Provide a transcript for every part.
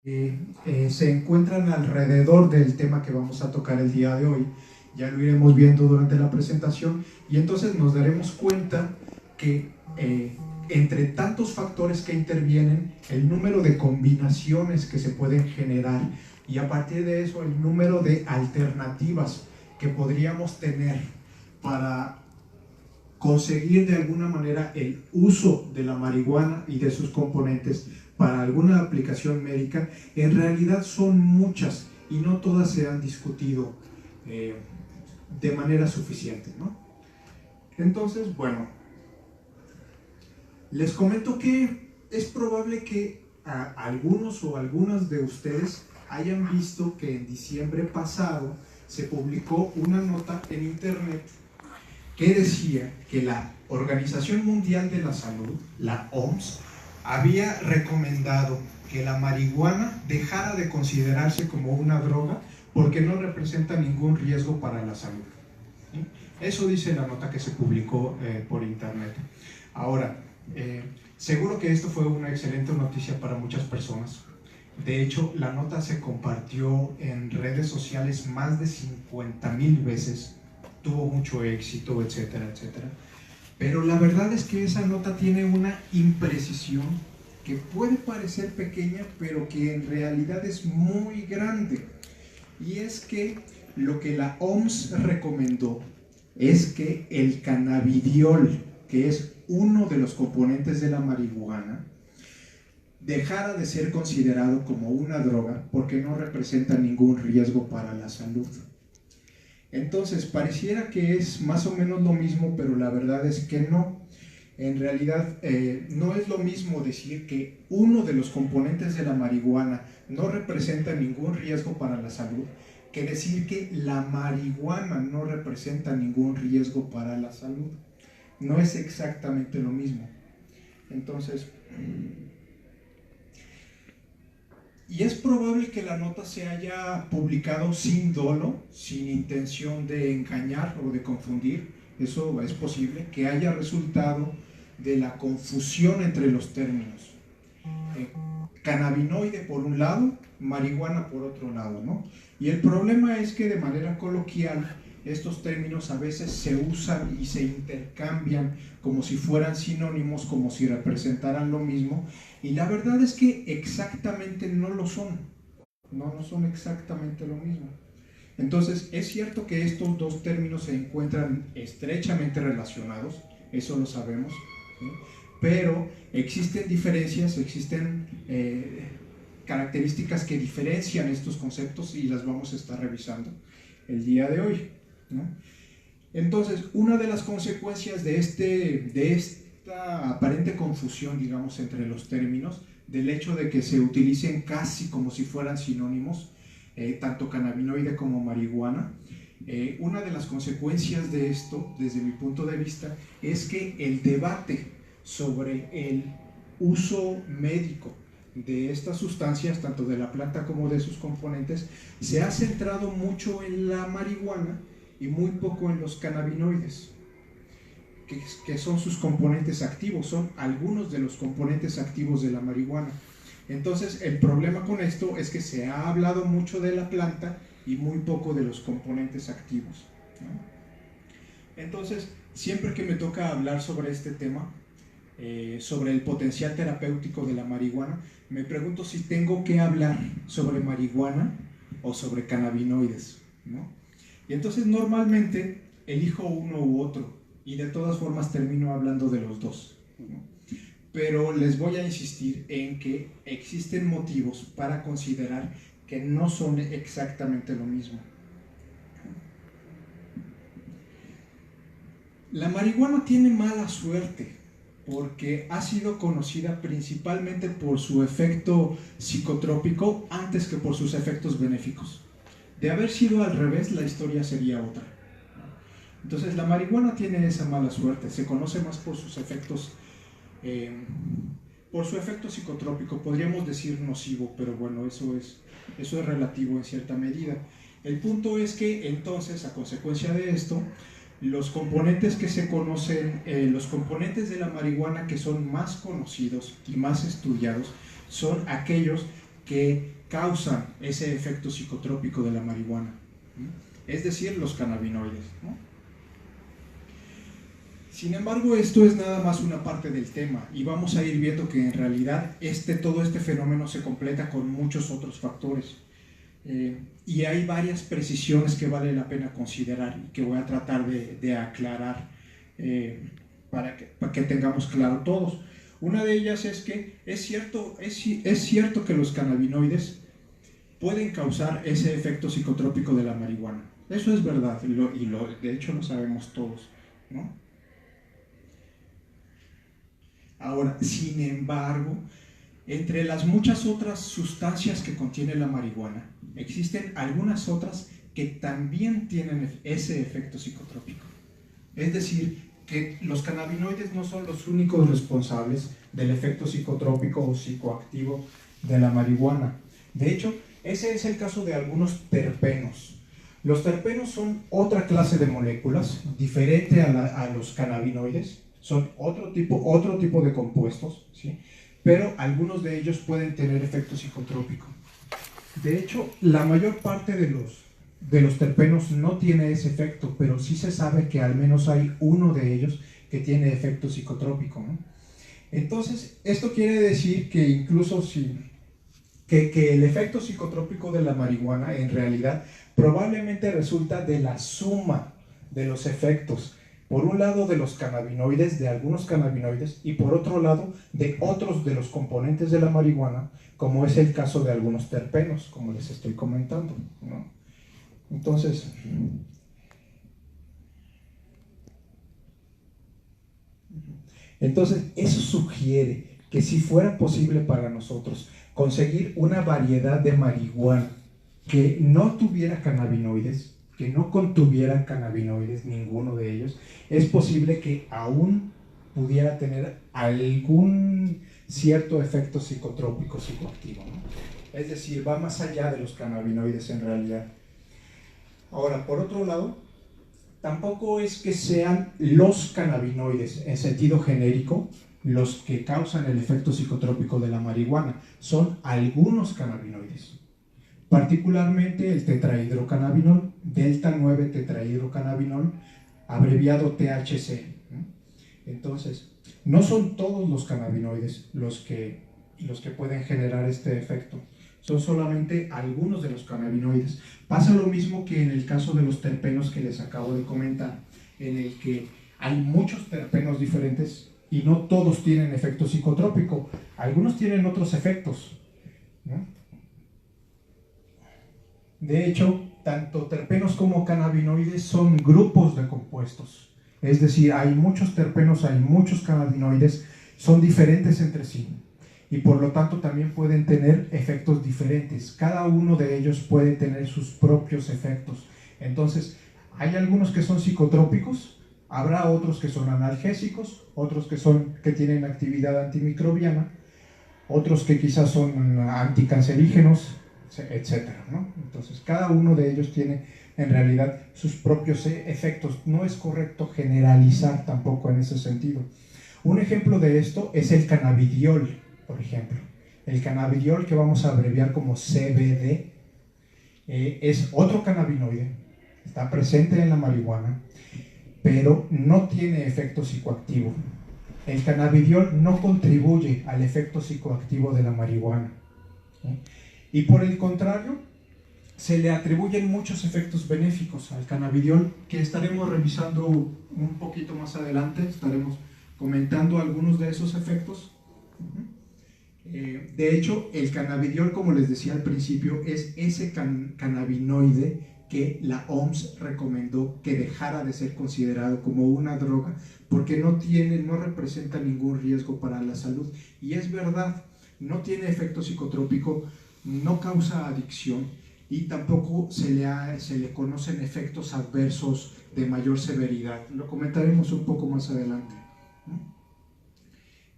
se encuentran alrededor del tema que vamos a tocar el día de hoy. Ya lo iremos viendo durante la presentación y entonces nos daremos cuenta que entre tantos factores que intervienen, el número de combinaciones que se pueden generar y a partir de eso el número de alternativas que podríamos tener para conseguir de alguna manera el uso de la marihuana y de sus componentes para alguna aplicación médica, en realidad son muchas y no todas se han discutido de manera suficiente, ¿no? Entonces, bueno, les comento que es probable que algunos o algunas de ustedes hayan visto que en diciembre pasado se publicó una nota en internet que decía que la Organización Mundial de la Salud, la OMS, había recomendado que la marihuana dejara de considerarse como una droga porque no representa ningún riesgo para la salud. ¿Sí? Eso dice la nota que se publicó por internet. Ahora, seguro que esto fue una excelente noticia para muchas personas. De hecho, la nota se compartió en redes sociales más de 50,000 veces, tuvo mucho éxito, etcétera, etcétera. Pero la verdad es que esa nota tiene una imprecisión que puede parecer pequeña, pero que en realidad es muy grande. Y es que lo que la OMS recomendó es que el cannabidiol, que es uno de los componentes de la marihuana, dejara de ser considerado como una droga porque no representa ningún riesgo para la salud. Entonces, pareciera que es más o menos lo mismo, pero la verdad es que no. En realidad, no es lo mismo decir que uno de los componentes de la marihuana no representa ningún riesgo para la salud, que decir que la marihuana no representa ningún riesgo para la salud. No es exactamente lo mismo. Entonces, y es probable que la nota se haya publicado sin dolo, sin intención de engañar o de confundir. Eso es posible, que haya resultado de la confusión entre los términos. Cannabinoide por un lado, marihuana por otro lado, ¿no? Y el problema es que de manera coloquial estos términos a veces se usan y se intercambian como si fueran sinónimos, como si representaran lo mismo, y la verdad es que exactamente no lo son, no son exactamente lo mismo. Entonces, es cierto que estos dos términos se encuentran estrechamente relacionados, eso lo sabemos, ¿sí? Pero existen diferencias, existen características que diferencian estos conceptos y las vamos a estar revisando el día de hoy, ¿no? Entonces, una de las consecuencias de esta aparente confusión, digamos, entre los términos, del hecho de que se utilicen casi como si fueran sinónimos, tanto cannabinoide como marihuana, una de las consecuencias de esto, desde mi punto de vista, es que el debate sobre el uso médico de estas sustancias, tanto de la planta como de sus componentes, se ha centrado mucho en la marihuana y muy poco en los cannabinoides, que son sus componentes activos, son algunos de los componentes activos de la marihuana. Entonces, el problema con esto es que se ha hablado mucho de la planta y muy poco de los componentes activos, ¿no? Entonces, siempre que me toca hablar sobre este tema, sobre el potencial terapéutico de la marihuana, me pregunto si tengo que hablar sobre marihuana o sobre cannabinoides, ¿no? Y entonces normalmente elijo uno u otro y de todas formas termino hablando de los dos, ¿no? Pero les voy a insistir en que existen motivos para considerar que no son exactamente lo mismo. La marihuana tiene mala suerte porque ha sido conocida principalmente por su efecto psicotrópico antes que por sus efectos benéficos. De haber sido al revés, la historia sería otra. Entonces, la marihuana tiene esa mala suerte, se conoce más por sus efectos, por su efecto psicotrópico, podríamos decir nocivo, pero bueno, eso es relativo en cierta medida. El punto es que entonces, a consecuencia de esto, los componentes que se conocen, los componentes de la marihuana que son más conocidos y más estudiados, son aquellos que causan ese efecto psicotrópico de la marihuana, es decir, los cannabinoides, ¿no? Sin embargo, esto es nada más una parte del tema y vamos a ir viendo que en realidad todo este fenómeno se completa con muchos otros factores. Y hay varias precisiones que vale la pena considerar y que voy a tratar de aclarar para que tengamos claro todos. Una de ellas es que es cierto que los cannabinoides pueden causar ese efecto psicotrópico de la marihuana. Eso es verdad de hecho lo sabemos todos, ¿no? Ahora, sin embargo, entre las muchas otras sustancias que contiene la marihuana, existen algunas otras que también tienen ese efecto psicotrópico. Es decir, que los cannabinoides no son los únicos responsables del efecto psicotrópico o psicoactivo de la marihuana. De hecho, ese es el caso de algunos terpenos. Los terpenos son otra clase de moléculas diferente a los cannabinoides. Son otro tipo de compuestos, ¿sí? Pero algunos de ellos pueden tener efecto psicotrópico. De hecho, la mayor parte de los terpenos no tiene ese efecto, pero sí se sabe que al menos hay uno de ellos que tiene efecto psicotrópico, ¿no? Entonces, esto quiere decir que incluso que el efecto psicotrópico de la marihuana en realidad probablemente resulta de la suma de los efectos, por un lado de los cannabinoides, de algunos cannabinoides, y por otro lado de otros de los componentes de la marihuana, como es el caso de algunos terpenos, como les estoy comentando, ¿no? Entonces, eso sugiere que si fuera posible para nosotros conseguir una variedad de marihuana que no tuviera cannabinoides, que no contuviera cannabinoides, ninguno de ellos, es posible que aún pudiera tener algún cierto efecto psicotrópico, psicoactivo, ¿no? Es decir, va más allá de los cannabinoides en realidad. Ahora, por otro lado, tampoco es que sean los cannabinoides en sentido genérico los que causan el efecto psicotrópico de la marihuana, son algunos cannabinoides. Particularmente el tetrahidrocannabinol, delta 9 tetrahidrocannabinol, abreviado THC. Entonces, no son todos los cannabinoides los que pueden generar este efecto, son solamente algunos de los cannabinoides. Pasa lo mismo que en el caso de los terpenos que les acabo de comentar, en el que hay muchos terpenos diferentes y no todos tienen efecto psicotrópico, algunos tienen otros efectos, ¿no? De hecho, tanto terpenos como cannabinoides son grupos de compuestos. Es decir, hay muchos terpenos, hay muchos cannabinoides, son diferentes entre sí. Y por lo tanto también pueden tener efectos diferentes. Cada uno de ellos puede tener sus propios efectos. Entonces, hay algunos que son psicotrópicos, habrá otros que son analgésicos, otros que tienen actividad antimicrobiana, otros que quizás son anticancerígenos, etcétera, ¿no? Entonces, cada uno de ellos tiene en realidad sus propios efectos. No es correcto generalizar tampoco en ese sentido. Un ejemplo de esto es el cannabidiol, por ejemplo. El cannabidiol, que vamos a abreviar como CBD, es otro cannabinoide, está presente en la marihuana, pero no tiene efecto psicoactivo. El cannabidiol no contribuye al efecto psicoactivo de la marihuana, ¿sí? Y por el contrario, se le atribuyen muchos efectos benéficos al cannabidiol, que estaremos revisando un poquito más adelante, estaremos comentando algunos de esos efectos. De hecho, el cannabidiol, como les decía al principio, es ese cannabinoide que la OMS recomendó que dejara de ser considerado como una droga porque no representa ningún riesgo para la salud. Y es verdad, no tiene efecto psicotrópico, no causa adicción y tampoco se le conocen efectos adversos de mayor severidad. Lo comentaremos un poco más adelante, ¿no?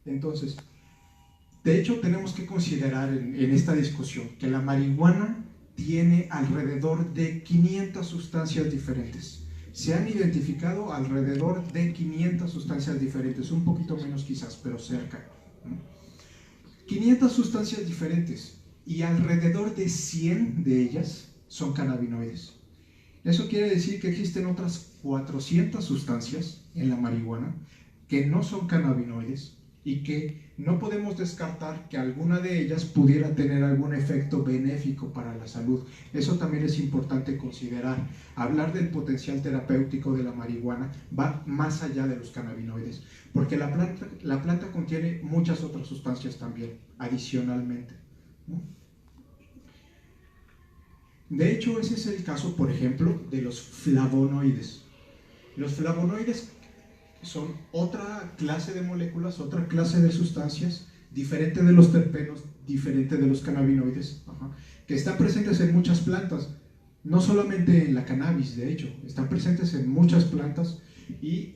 Entonces, de hecho, tenemos que considerar en esta discusión que la marihuana tiene alrededor de 500 sustancias diferentes. Se han identificado alrededor de 500 sustancias diferentes, un poquito menos quizás, pero cerca, ¿no? 500 sustancias diferentes. y alrededor de 100 de ellas son cannabinoides. Eso quiere decir que existen otras 400 sustancias en la marihuana que no son cannabinoides y que no podemos descartar que alguna de ellas pudiera tener algún efecto benéfico para la salud. Eso también es importante considerar. Hablar del potencial terapéutico de la marihuana va más allá de los cannabinoides, porque la planta contiene muchas otras sustancias también, adicionalmente, ¿no? De hecho, ese es el caso, por ejemplo, de los flavonoides. Los flavonoides son otra clase de moléculas, otra clase de sustancias, diferente de los terpenos, diferente de los cannabinoides, que están presentes en muchas plantas, no solamente en la cannabis, de hecho, están presentes en muchas plantas y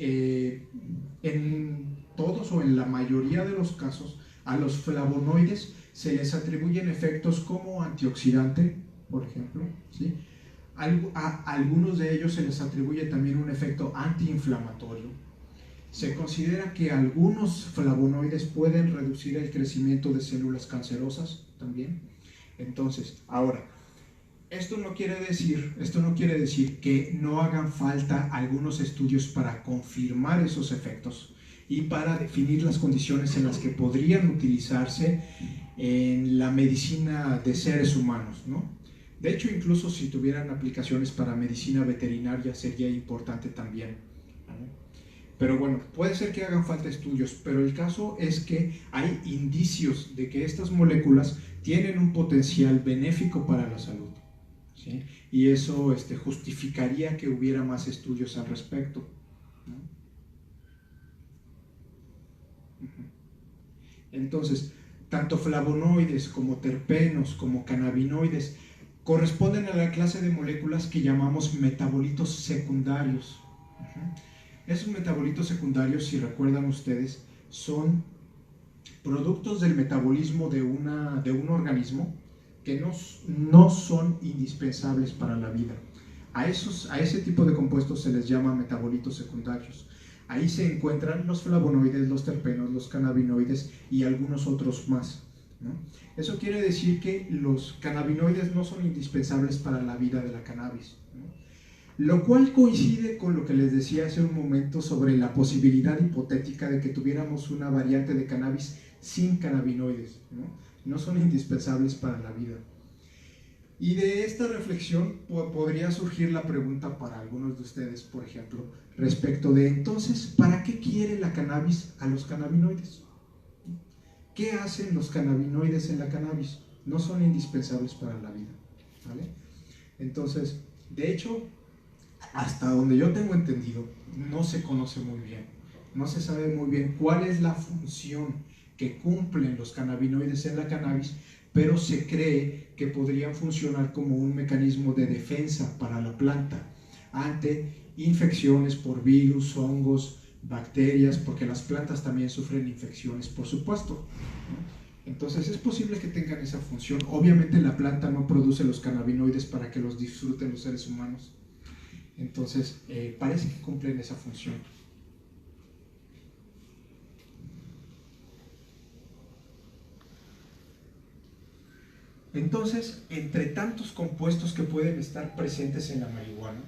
en todos o en la mayoría de los casos a los flavonoides se les atribuyen efectos como antioxidante, por ejemplo, ¿sí? A algunos de ellos se les atribuye también un efecto antiinflamatorio. Se considera que algunos flavonoides pueden reducir el crecimiento de células cancerosas también. Entonces, ahora, esto no quiere decir que no hagan falta algunos estudios para confirmar esos efectos y para definir las condiciones en las que podrían utilizarse en la medicina de seres humanos, ¿no? De hecho, incluso si tuvieran aplicaciones para medicina veterinaria sería importante también, ¿no? Pero bueno, puede ser que hagan falta estudios, pero el caso es que hay indicios de que estas moléculas tienen un potencial benéfico para la salud, ¿sí? Y eso justificaría que hubiera más estudios al respecto, ¿no? Entonces, tanto flavonoides como terpenos como cannabinoides corresponden a la clase de moléculas que llamamos metabolitos secundarios. Esos metabolitos secundarios, si recuerdan ustedes, son productos del metabolismo de un organismo que no son indispensables para la vida. A ese tipo de compuestos se les llama metabolitos secundarios. Ahí se encuentran los flavonoides, los terpenos, los cannabinoides y algunos otros más, ¿no? Eso quiere decir que los cannabinoides no son indispensables para la vida de la cannabis, ¿no? Lo cual coincide con lo que les decía hace un momento sobre la posibilidad hipotética de que tuviéramos una variante de cannabis sin cannabinoides, ¿no? No son indispensables para la vida. Y de esta reflexión podría surgir la pregunta para algunos de ustedes, por ejemplo, respecto de entonces, ¿para qué quiere la cannabis a los cannabinoides? ¿Qué hacen los cannabinoides en la cannabis? No son indispensables para la vida, ¿vale? Entonces, de hecho, hasta donde yo tengo entendido, no se conoce muy bien, no se sabe muy bien cuál es la función que cumplen los cannabinoides en la cannabis, pero se cree que podrían funcionar como un mecanismo de defensa para la planta ante infecciones por virus, hongos, bacterias, porque las plantas también sufren infecciones, por supuesto, ¿no? Entonces es posible que tengan esa función. Obviamente la planta no produce los cannabinoides para que los disfruten los seres humanos, entonces parece que cumplen esa función. Entonces, entre tantos compuestos que pueden estar presentes en la marihuana,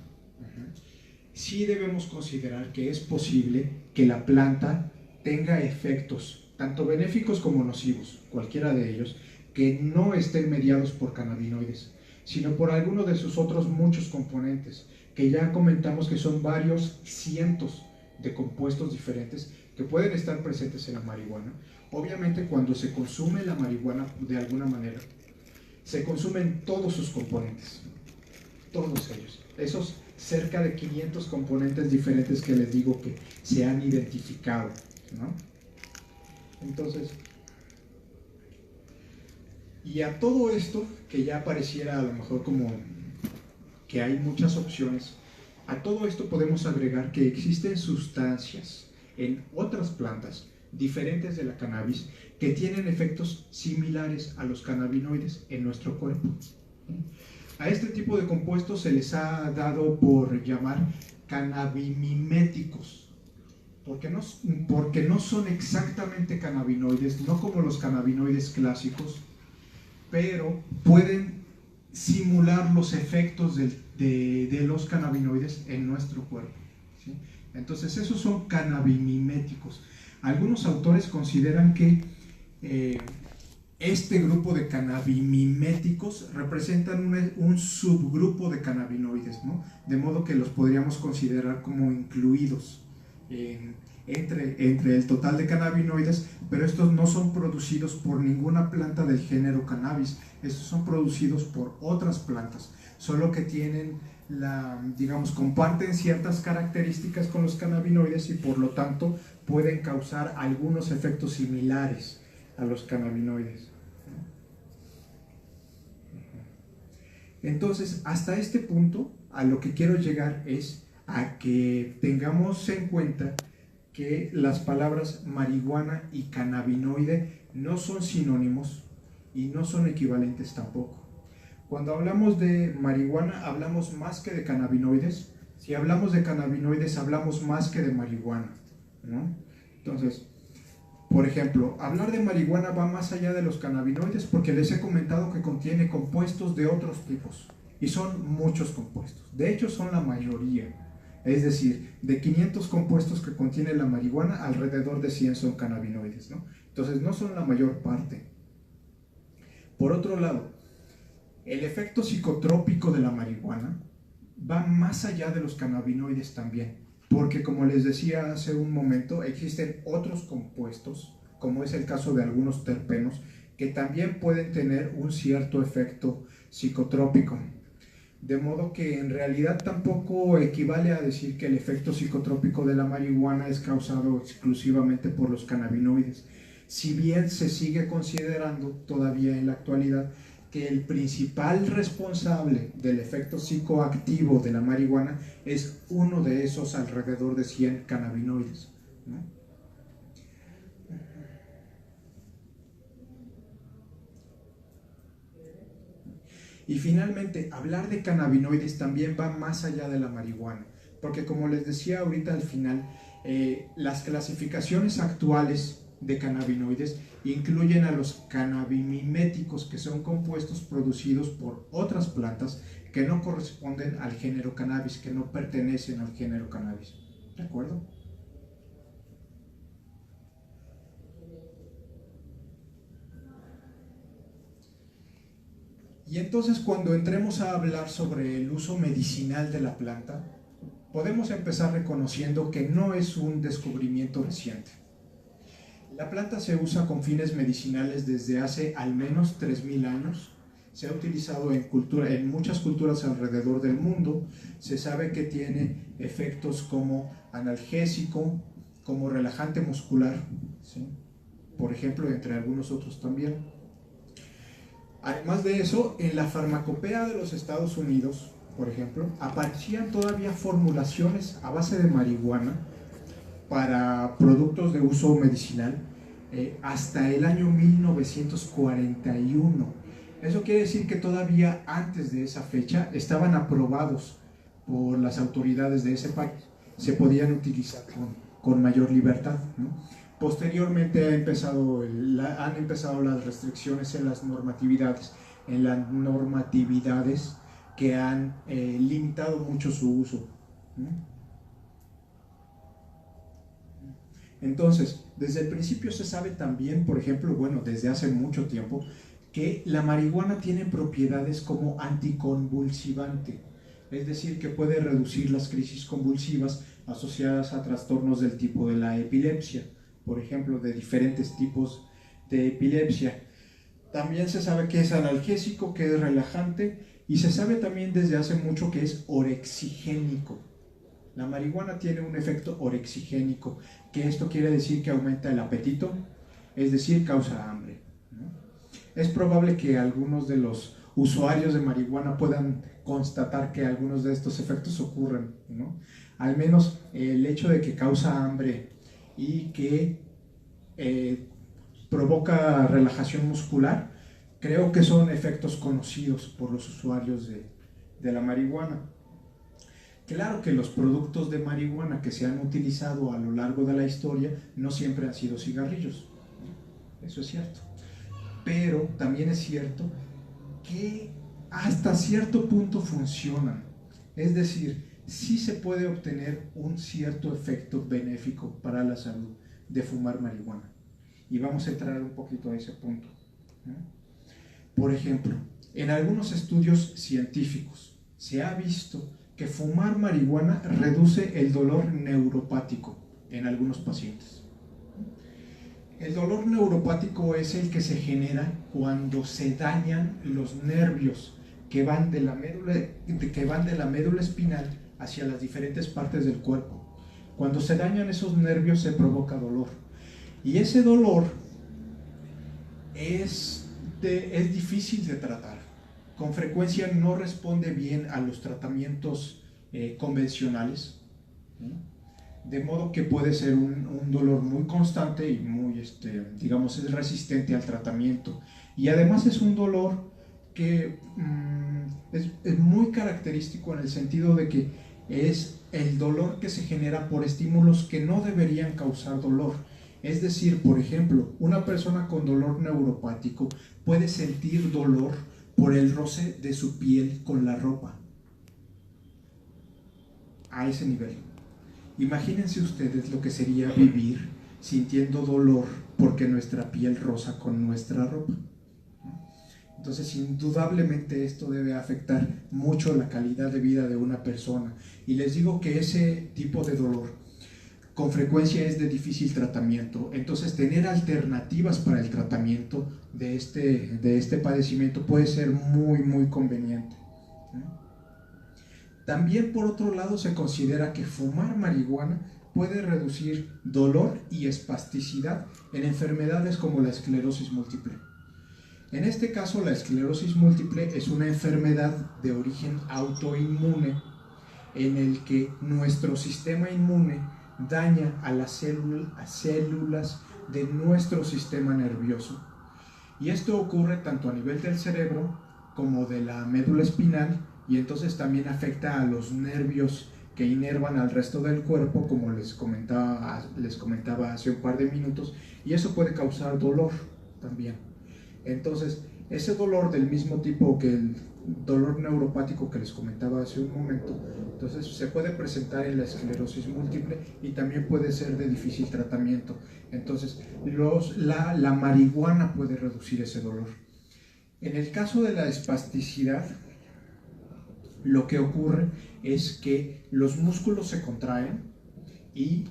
sí debemos considerar que es posible que la planta tenga efectos, tanto benéficos como nocivos, cualquiera de ellos, que no estén mediados por cannabinoides, sino por alguno de sus otros muchos componentes, que ya comentamos que son varios cientos de compuestos diferentes que pueden estar presentes en la marihuana. Obviamente, cuando se consume la marihuana de alguna manera, se consumen todos sus componentes, todos ellos, esos cerca de 500 componentes diferentes que les digo que se han identificado, ¿no? Entonces, y a todo esto, que ya pareciera a lo mejor como que hay muchas opciones, a todo esto podemos agregar que existen sustancias en otras plantas diferentes de la cannabis que tienen efectos similares a los cannabinoides en nuestro cuerpo. A este tipo de compuestos se les ha dado por llamar cannabimiméticos, porque no son exactamente cannabinoides, no como los cannabinoides clásicos, pero pueden simular los efectos de los cannabinoides en nuestro cuerpo, ¿sí? Entonces esos son cannabimiméticos. Algunos autores consideran que este grupo de cannabimiméticos representan un subgrupo de cannabinoides, ¿no? De modo que los podríamos considerar como incluidos entre el total de cannabinoides, pero estos no son producidos por ninguna planta del género cannabis, estos son producidos por otras plantas, solo que tienen digamos, comparten ciertas características con los cannabinoides y por lo tanto pueden causar algunos efectos similares a los cannabinoides. Entonces, hasta este punto, a lo que quiero llegar es a que tengamos en cuenta que las palabras marihuana y cannabinoide no son sinónimos y no son equivalentes tampoco. Cuando hablamos de marihuana, hablamos más que de cannabinoides. Si hablamos de cannabinoides, hablamos más que de marihuana, ¿no? Entonces, por ejemplo, hablar de marihuana va más allá de los cannabinoides porque les he comentado que contiene compuestos de otros tipos y son muchos compuestos. De hecho, son la mayoría. Es decir, de 500 compuestos que contiene la marihuana, alrededor de 100 son cannabinoides, ¿no? Entonces, no son la mayor parte. Por otro lado, el efecto psicotrópico de la marihuana va más allá de los cannabinoides también, porque como les decía hace un momento, existen otros compuestos, como es el caso de algunos terpenos, que también pueden tener un cierto efecto psicotrópico. De modo que en realidad tampoco equivale a decir que el efecto psicotrópico de la marihuana es causado exclusivamente por los cannabinoides, si bien se sigue considerando todavía en la actualidad que el principal responsable del efecto psicoactivo de la marihuana es uno de esos alrededor de 100 cannabinoides, ¿no? Y finalmente, hablar de cannabinoides también va más allá de la marihuana, porque como les decía ahorita al final, las clasificaciones actuales de cannabinoides incluyen a los cannabimiméticos, que son compuestos producidos por otras plantas que no corresponden al género cannabis, que no pertenecen al género cannabis. ¿De acuerdo? Y entonces cuando entremos a hablar sobre el uso medicinal de la planta, podemos empezar reconociendo que no es un descubrimiento reciente. La planta se usa con fines medicinales desde hace al menos 3000 años. Se ha utilizado en muchas culturas alrededor del mundo. Se sabe que tiene efectos como analgésico, como relajante muscular, ¿sí? Por ejemplo, entre algunos otros también. Además de eso, en la farmacopea de los Estados Unidos, por ejemplo, aparecían todavía formulaciones a base de marihuana para productos de uso medicinal hasta el año 1941. Eso quiere decir que todavía antes de esa fecha estaban aprobados por las autoridades de ese país, se podían utilizar con mayor libertad, ¿no? Posteriormente han empezado las restricciones en las normatividades que han limitado mucho su uso, ¿no? Entonces, desde el principio se sabe también, por ejemplo, bueno, desde hace mucho tiempo, que la marihuana tiene propiedades como anticonvulsivante, es decir, que puede reducir las crisis convulsivas asociadas a trastornos del tipo de la epilepsia, por ejemplo, de diferentes tipos de epilepsia. También se sabe que es analgésico, que es relajante, y se sabe también desde hace mucho que es orexigénico. La marihuana tiene un efecto orexigénico, que esto quiere decir que aumenta el apetito, es decir, causa hambre, ¿no? Es probable que algunos de los usuarios de marihuana puedan constatar que algunos de estos efectos ocurren, ¿no? Al menos el hecho de que causa hambre y que provoca relajación muscular, creo que son efectos conocidos por los usuarios de la marihuana. Claro que los productos de marihuana que se han utilizado a lo largo de la historia no siempre han sido cigarrillos, ¿no? Eso es cierto. pero también es cierto que hasta cierto punto funcionan. Es decir, sí se puede obtener un cierto efecto benéfico para la salud de fumar marihuana. Y vamos a entrar un poquito a ese punto. Por ejemplo, en algunos estudios científicos se ha visto que fumar marihuana reduce el dolor neuropático en algunos pacientes. El dolor neuropático es el que se genera cuando se dañan los nervios que van de la médula espinal hacia las diferentes partes del cuerpo. Cuando se dañan esos nervios se provoca dolor. Y ese dolor es difícil de tratar. Con frecuencia no responde bien a los tratamientos convencionales, de modo que puede ser un dolor muy constante y muy, digamos, es resistente al tratamiento. Y además es un dolor que es muy característico en el sentido de que es el dolor que se genera por estímulos que no deberían causar dolor. Es decir, por ejemplo, una persona con dolor neuropático puede sentir dolor por el roce de su piel con la ropa. A ese nivel. Imagínense ustedes lo que sería vivir sintiendo dolor porque nuestra piel roza con nuestra ropa. Entonces, indudablemente esto debe afectar mucho la calidad de vida de una persona. Y les digo que ese tipo de dolor con frecuencia es de difícil tratamiento. Entonces, tener alternativas para el tratamiento de este padecimiento puede ser muy, muy conveniente. También, por otro lado, se considera que fumar marihuana puede reducir dolor y espasticidad en enfermedades como la esclerosis múltiple. En este caso, la esclerosis múltiple es una enfermedad de origen autoinmune en el que nuestro sistema inmune daña a las células de nuestro sistema nervioso. Y esto ocurre tanto a nivel del cerebro como de la médula espinal, y entonces también afecta a los nervios que inervan al resto del cuerpo, como les comentaba hace un par de minutos, y eso puede causar dolor también. Entonces, ese dolor del mismo tipo que el dolor neuropático que les comentaba hace un momento, entonces se puede presentar en la esclerosis múltiple y también puede ser de difícil tratamiento. Entonces, la marihuana puede reducir ese dolor. En el caso de la espasticidad, lo que ocurre es que los músculos se contraen y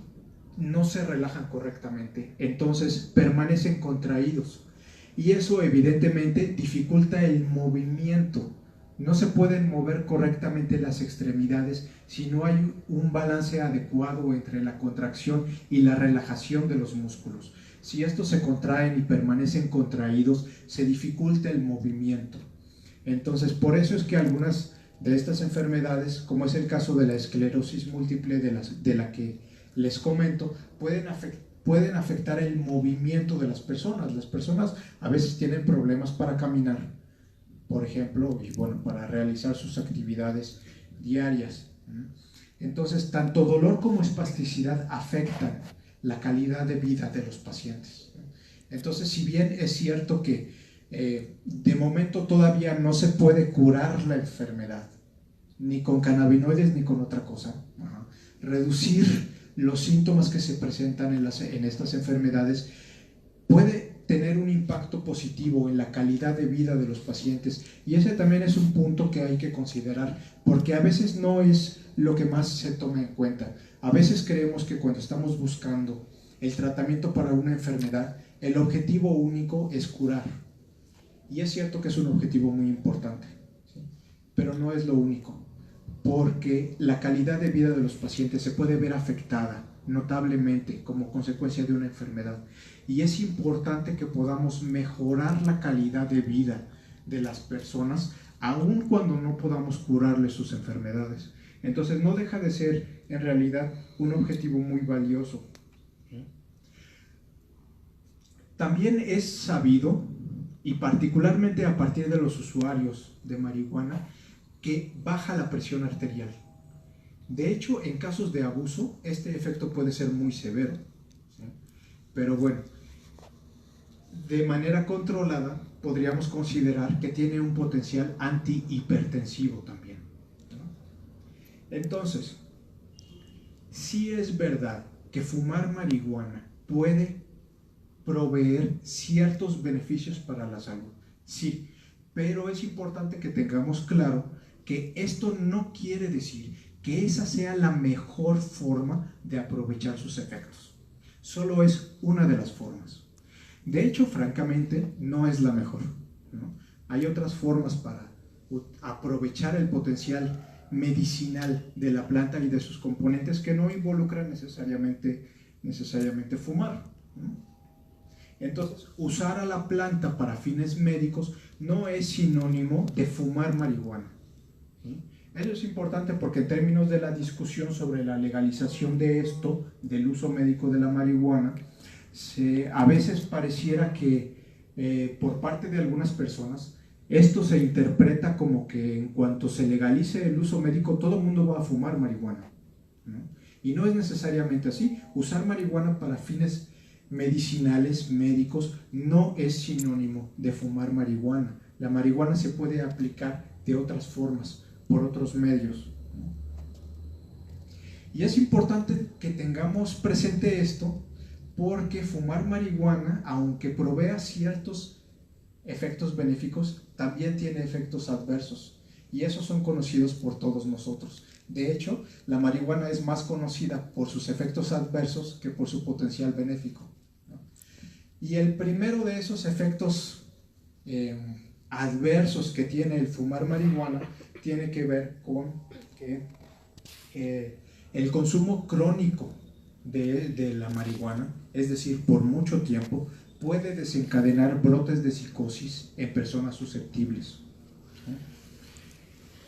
no se relajan correctamente, entonces permanecen contraídos. Y eso evidentemente dificulta el movimiento. No se pueden mover correctamente las extremidades si no hay un balance adecuado entre la contracción y la relajación de los músculos. Si estos se contraen y permanecen contraídos, se dificulta el movimiento. Entonces, por eso es que algunas de estas enfermedades, como es el caso de la esclerosis múltiple de la que les comento, pueden afectar el movimiento de las personas. Las personas a veces tienen problemas para caminar, por ejemplo, y bueno, para realizar sus actividades diarias. Entonces, tanto dolor como espasticidad afectan la calidad de vida de los pacientes. Entonces, si bien es cierto que de momento todavía no se puede curar la enfermedad, ni con cannabinoides ni con otra cosa, reducir los síntomas que se presentan en estas enfermedades puede tener un impacto positivo en la calidad de vida de los pacientes, y ese también es un punto que hay que considerar, porque a veces no es lo que más se toma en cuenta. A veces creemos que cuando estamos buscando el tratamiento para una enfermedad, el objetivo único es curar, y es cierto que es un objetivo muy importante, ¿sí? Pero no es lo único, porque la calidad de vida de los pacientes se puede ver afectada notablemente como consecuencia de una enfermedad, y es importante que podamos mejorar la calidad de vida de las personas aun cuando no podamos curarles sus enfermedades. Entonces no deja de ser en realidad un objetivo muy valioso. También es sabido, y particularmente a partir de los usuarios de marihuana, que baja la presión arterial. De hecho, en casos de abuso, este efecto puede ser muy severo, ¿sí? Pero bueno, de manera controlada, podríamos considerar que tiene un potencial antihipertensivo también, ¿no? Entonces, sí es verdad que fumar marihuana puede proveer ciertos beneficios para la salud, sí, pero es importante que tengamos claro que esto no quiere decir que esa sea la mejor forma de aprovechar sus efectos. Solo es una de las formas. De hecho, francamente, no es la mejor, ¿no? Hay otras formas para aprovechar el potencial medicinal de la planta y de sus componentes que no involucran necesariamente fumar, ¿no? Entonces, usar a la planta para fines médicos no es sinónimo de fumar marihuana, ¿sí? Eso es importante porque en términos de la discusión sobre la legalización de esto, del uso médico de la marihuana, a veces pareciera que por parte de algunas personas esto se interpreta como que en cuanto se legalice el uso médico todo el mundo va a fumar marihuana, ¿no? Y no es necesariamente así. Usar marihuana para fines medicinales, médicos, no es sinónimo de fumar marihuana. La marihuana se puede aplicar de otras formas, por otros medios, ¿no? Y es importante que tengamos presente esto, porque fumar marihuana, aunque provea ciertos efectos benéficos, también tiene efectos adversos, y esos son conocidos por todos nosotros. De hecho, la marihuana es más conocida por sus efectos adversos que por su potencial benéfico, ¿no? Y el primero de esos efectos adversos que tiene el fumar marihuana tiene que ver con que el consumo crónico de la marihuana, es decir, por mucho tiempo, puede desencadenar brotes de psicosis en personas susceptibles.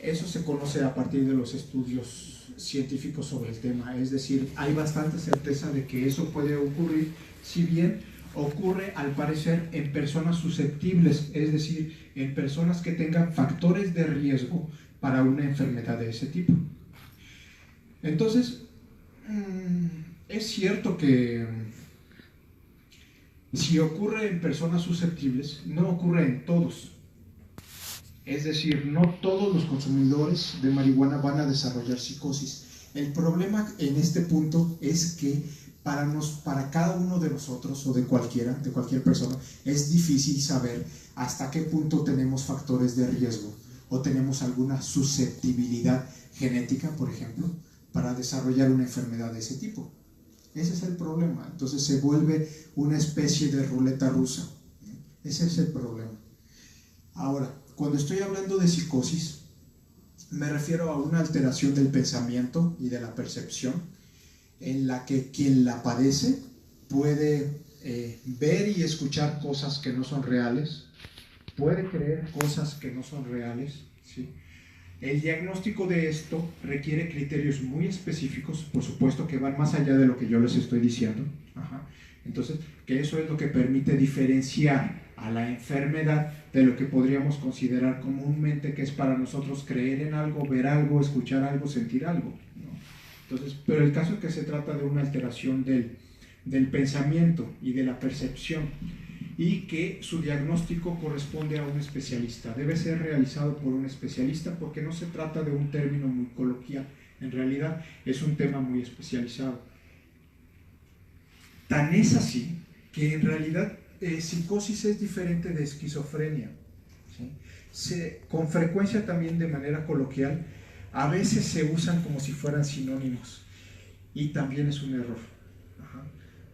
Eso se conoce a partir de los estudios científicos sobre el tema, es decir, hay bastante certeza de que eso puede ocurrir, si bien ocurre al parecer en personas susceptibles, es decir, en personas que tengan factores de riesgo para una enfermedad de ese tipo. Entonces, es cierto que si ocurre en personas susceptibles, no ocurre en todos. Es decir, no todos los consumidores de marihuana van a desarrollar psicosis. El problema en este punto es que para cada uno de nosotros o de cualquier persona, es difícil saber hasta qué punto tenemos factores de riesgo o tenemos alguna susceptibilidad genética, por ejemplo, para desarrollar una enfermedad de ese tipo. Ese es el problema. Entonces se vuelve una especie de ruleta rusa. Ese es el problema. Ahora, cuando estoy hablando de psicosis, me refiero a una alteración del pensamiento y de la percepción en la que quien la padece puede ver y escuchar cosas que no son reales, puede creer cosas que no son reales, ¿sí? El diagnóstico de esto requiere criterios muy específicos, por supuesto que van más allá de lo que yo les estoy diciendo. Entonces, que eso es lo que permite diferenciar a la enfermedad de lo que podríamos considerar comúnmente que es para nosotros creer en algo, ver algo, escuchar algo, sentir algo, ¿no? Entonces, pero el caso es que se trata de una alteración del pensamiento y de la percepción, y que su diagnóstico corresponde a un especialista. Debe ser realizado por un especialista porque no se trata de un término muy coloquial, en realidad es un tema muy especializado. Tan es así que en realidad psicosis es diferente de esquizofrenia, ¿sí? Con frecuencia también de manera coloquial, a veces se usan como si fueran sinónimos, y también es un error.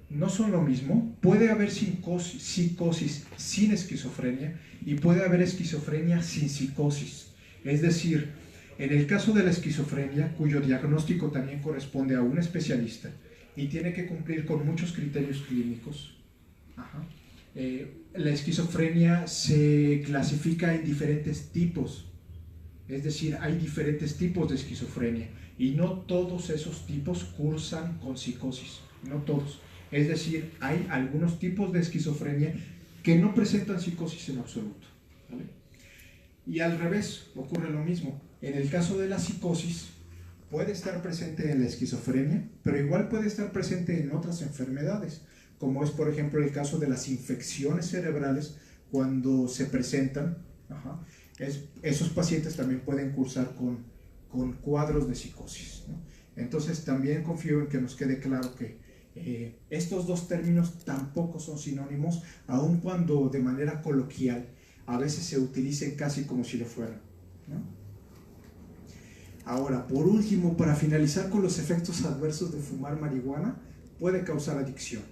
No son lo mismo. Puede haber psicosis sin esquizofrenia y puede haber esquizofrenia sin psicosis. Es decir, en el caso de la esquizofrenia, cuyo diagnóstico también corresponde a un especialista y tiene que cumplir con muchos criterios clínicos, la esquizofrenia se clasifica en diferentes tipos. Es decir, hay diferentes tipos de esquizofrenia y no todos esos tipos cursan con psicosis, no todos. Es decir, hay algunos tipos de esquizofrenia que no presentan psicosis en absoluto, ¿vale? Y al revés, ocurre lo mismo. En el caso de la psicosis, puede estar presente en la esquizofrenia, pero igual puede estar presente en otras enfermedades. como es por ejemplo el caso de las infecciones cerebrales cuando se presentan. Esos pacientes también pueden cursar con cuadros de psicosis, ¿no? Entonces también confío en que nos quede claro que estos dos términos tampoco son sinónimos, aun cuando de manera coloquial a veces se utilicen casi como si lo fueran, ¿no? Ahora, por último, para finalizar con los efectos adversos de fumar marihuana, puede causar adicción.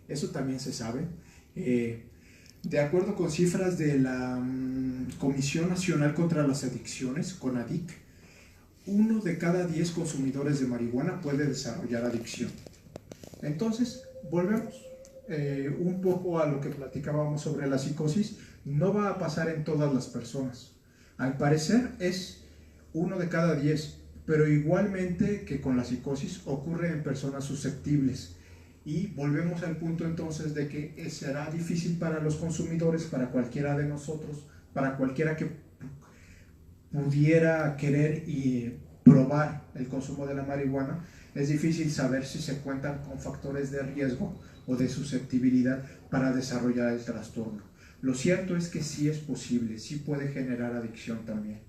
Eso también se sabe. De acuerdo con cifras de la Comisión Nacional contra las Adicciones, CONADIC, 1 de cada 10 consumidores de marihuana puede desarrollar adicción. Entonces, volvemos un poco a lo que platicábamos sobre la psicosis. No va a pasar en todas las personas. Al parecer es 1 de cada 10, pero igualmente que con la psicosis ocurre en personas susceptibles. Y volvemos al punto entonces de que será difícil para los consumidores, para cualquiera de nosotros, para cualquiera que pudiera querer y probar el consumo de la marihuana, es difícil saber si se cuentan con factores de riesgo o de susceptibilidad para desarrollar el trastorno. Lo cierto es que sí es posible, sí puede generar adicción también.